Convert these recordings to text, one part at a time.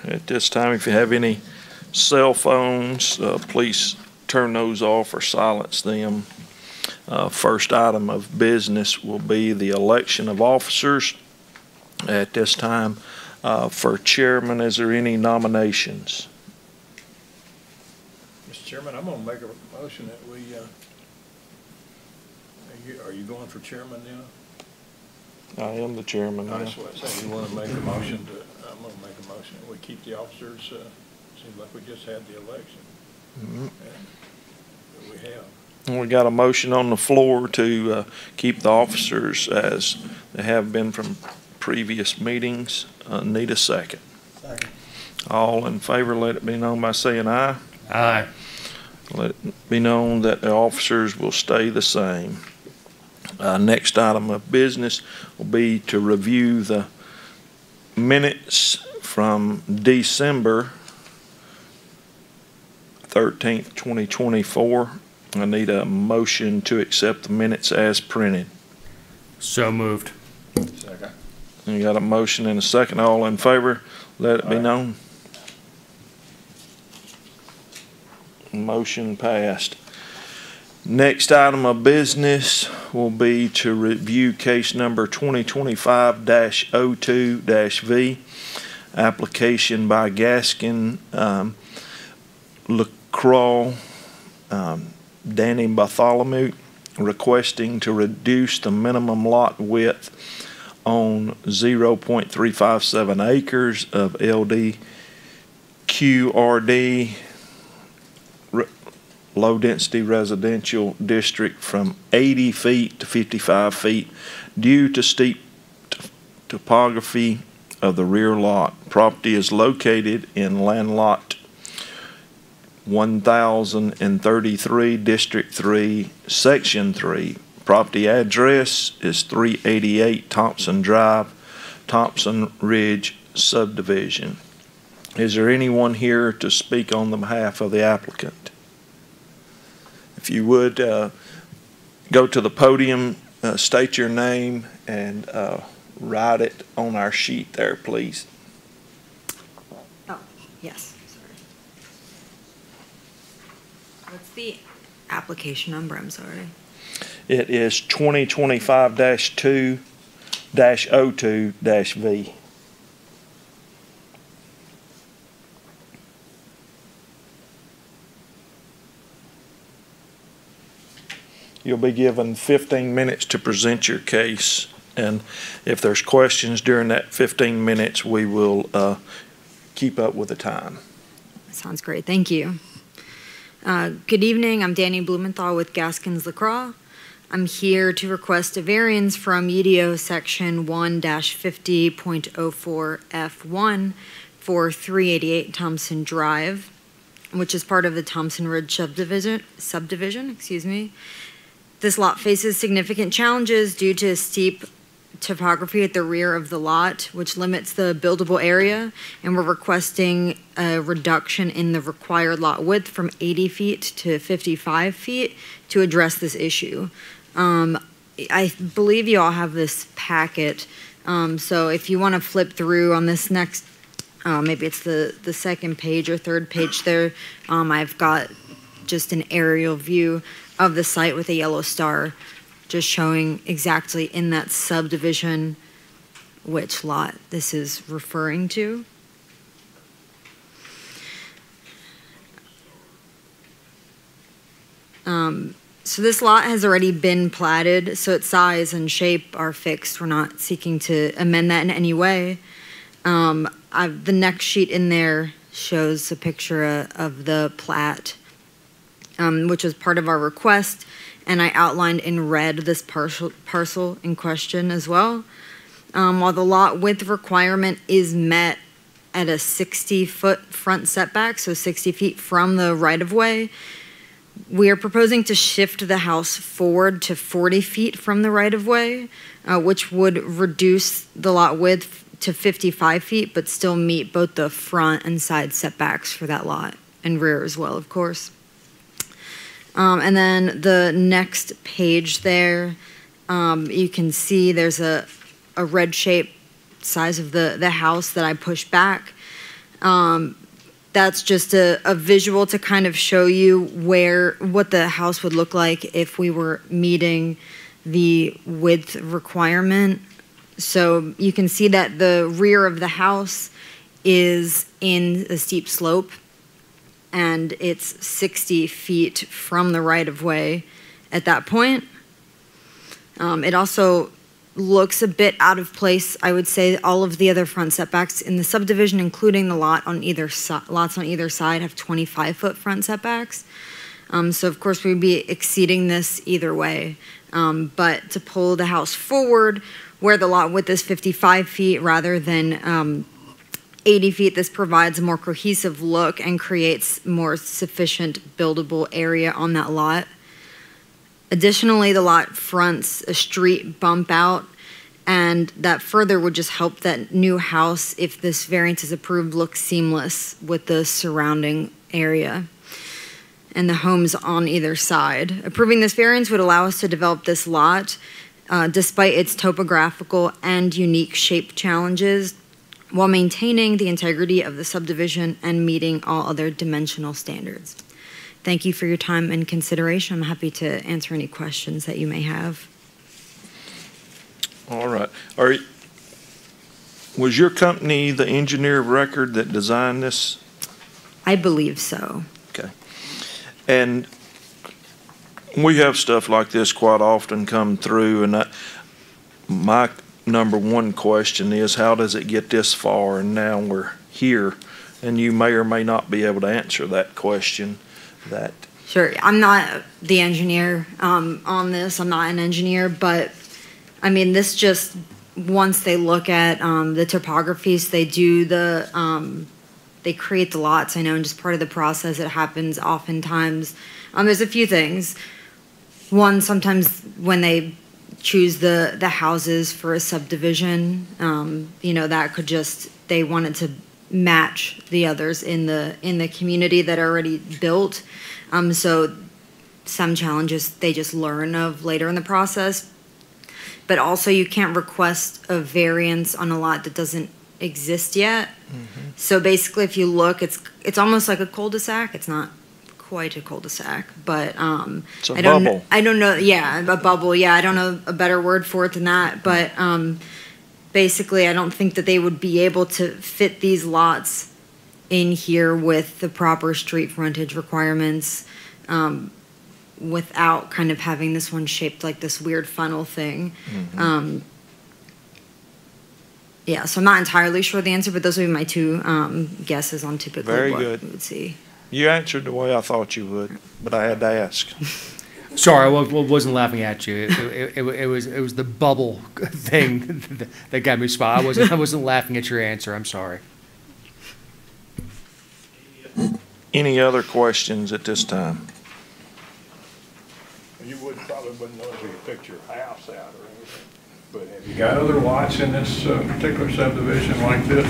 At this time, if you have any cell phones, please turn those off or silence them. First item of business will be the election of officers. At this time, for chairman, is there any nominations? Mr. Chairman, I'm going to make a motion that we, are you going for chairman now? I am the chairman now. That's what I say. You want to make a motion I'm going to make a motion that we keep the officers, seems like we just had the election. Mm-hmm. And we have. We got a motion on the floor to keep the officers as they have been from previous meetings. Need a second. Second. All in favor, let it be known by saying aye. Aye. Let it be known that the officers will stay the same. Next item of business will be to review the minutes from December 13th, 2024. I need a motion to accept the minutes as printed. So moved. Second. You got a motion and a second. All in favor, let it be known. Motion passed. Next item of business will be to review case number 2025-02-V, application by Gaskin LaCroix, Danny Bartholomew, requesting to reduce the minimum lot width on 0.357 acres of LDQRD low-density residential district from 80 feet to 55 feet due to steep topography of the rear lot. Property is located in land lot 1033, District 3, Section 3. Property address is 388 Thompson Drive, Thompson Ridge subdivision. Is there anyone here to speak on the behalf of the applicant? If you would, go to the podium, state your name, and write it on our sheet there, please. Oh, yes, sorry. What's the application number? I'm sorry. It is 2025-2-02-V. You'll be given 15 minutes to present your case, and if there's questions during that 15 minutes, we will keep up with the time. Sounds great. Thank you. Good evening. I'm Danny Blumenthal with Gaskins LaCroix. I'm here to request a variance from UDO Section 1-50.04F1 for 388 Thompson Drive, which is part of the Thompson Ridge subdivision. Excuse me. This lot faces significant challenges due to steep topography at the rear of the lot, which limits the buildable area, and we're requesting a reduction in the required lot width from 80 feet to 55 feet to address this issue. I believe you all have this packet, so if you want to flip through on this next, maybe it's the second page or third page there, I've got just an aerial view of the site with a yellow star, just showing exactly in that subdivision which lot this is referring to. So this lot has already been platted, so its size and shape are fixed. We're not seeking to amend that in any way. The next sheet in there shows a picture of the plat, which was part of our request, and I outlined in red this parcel in question as well. While the lot width requirement is met at a 60-foot front setback, so 60 feet from the right-of-way, we are proposing to shift the house forward to 40 feet from the right-of-way, which would reduce the lot width to 55 feet, but still meet both the front and side setbacks for that lot, and rear as well, of course. And then the next page there, you can see there's a red shape size of the house that I pushed back. That's just a visual to kind of show you what the house would look like if we were meeting the width requirement. So you can see that the rear of the house is in a steep slope, and it's 60 feet from the right-of-way at that point. It also looks a bit out of place. I would say all of the other front setbacks in the subdivision, including the lots on either side, have 25-foot front setbacks. So of course we'd be exceeding this either way. But to pull the house forward, where the lot width is 55 feet rather than 80 feet, this provides a more cohesive look and creates more sufficient buildable area on that lot. Additionally, the lot fronts a street bump out, and that further would just help that new house, if this variance is approved, look seamless with the surrounding area and the homes on either side. Approving this variance would allow us to develop this lot despite its topographical and unique shape challenges, while maintaining the integrity of the subdivision and meeting all other dimensional standards. Thank you for your time and consideration. I'm happy to answer any questions that you may have. All right. Was your company the engineer of record that designed this? I believe so. Okay. And we have stuff like this quite often come through, and my number one question is, how does it get this far and now we're here? And you may or may not be able to answer that question. Sure. I'm not the engineer on this. I'm not an engineer, but I mean, this just, once they look at the topographies, they do they create the lots, I know, and just part of the process, it happens oftentimes. There's a few things. One, sometimes when they choose the houses for a subdivision, that could just, they wanted to match the others in the community that are already built. So some challenges they just learn of later in the process. But also you can't request a variance on a lot that doesn't exist yet. Mm-hmm. So basically if you look, it's almost like a cul-de-sac. It's not quite a cul-de-sac, but it's a bubble. I don't know. Yeah, a bubble. Yeah, I don't know a better word for it than that. But basically, I don't think that they would be able to fit these lots in here with the proper street frontage requirements without kind of having this one shaped like this weird funnel thing. Mm-hmm. Yeah, so I'm not entirely sure the answer, but those would be my two guesses on typically what we would see. You answered the way I thought you would, but I had to ask. Sorry, I wasn't laughing at you. It was the bubble thing that got me spot. I wasn't laughing at your answer. I'm sorry. Any other questions at this time? You probably wouldn't know if you picked your house out or anything, but have you got other lots in this particular subdivision like this?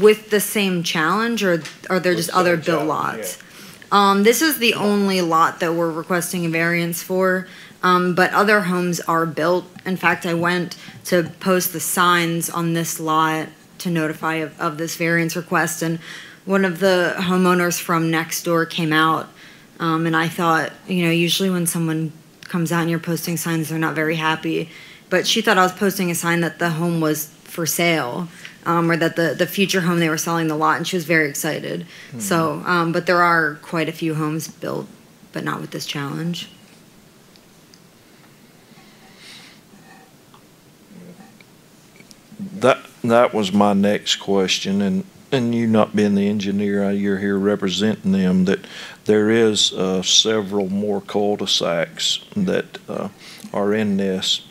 With the same challenge, or are there just other built lots? Yeah. This is the only lot that we're requesting a variance for, but other homes are built. In fact, I went to post the signs on this lot to notify of this variance request, and one of the homeowners from next door came out, and I thought, usually when someone comes out and you're posting signs, they're not very happy, but she thought I was posting a sign that the home was for sale, or that the future home they were selling the lot, and she was very excited. Mm-hmm. So, but there are quite a few homes built, but not with this challenge. That was my next question, and you not being the engineer, you're here representing them, that there is several more cul-de-sacs that are in this.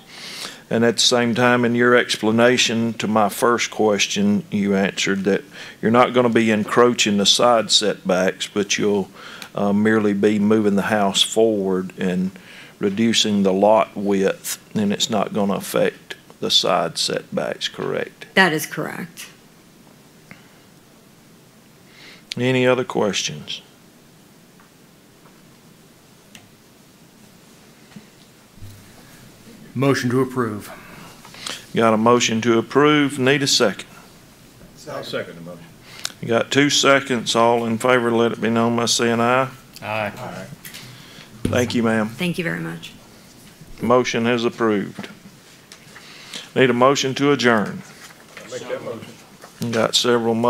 And at the same time, in your explanation to my first question, you answered that you're not going to be encroaching the side setbacks, but you'll merely be moving the house forward and reducing the lot width, and it's not going to affect the side setbacks, correct? That is correct. Any other questions? Motion to approve. Got a motion to approve. Need a second. I'll second the motion. You got 2 seconds. All in favor, let it be known by saying aye. Aye. Thank you, ma'am. Thank you very much. Motion is approved. Need a motion to adjourn. I'll make that motion. Got several motions.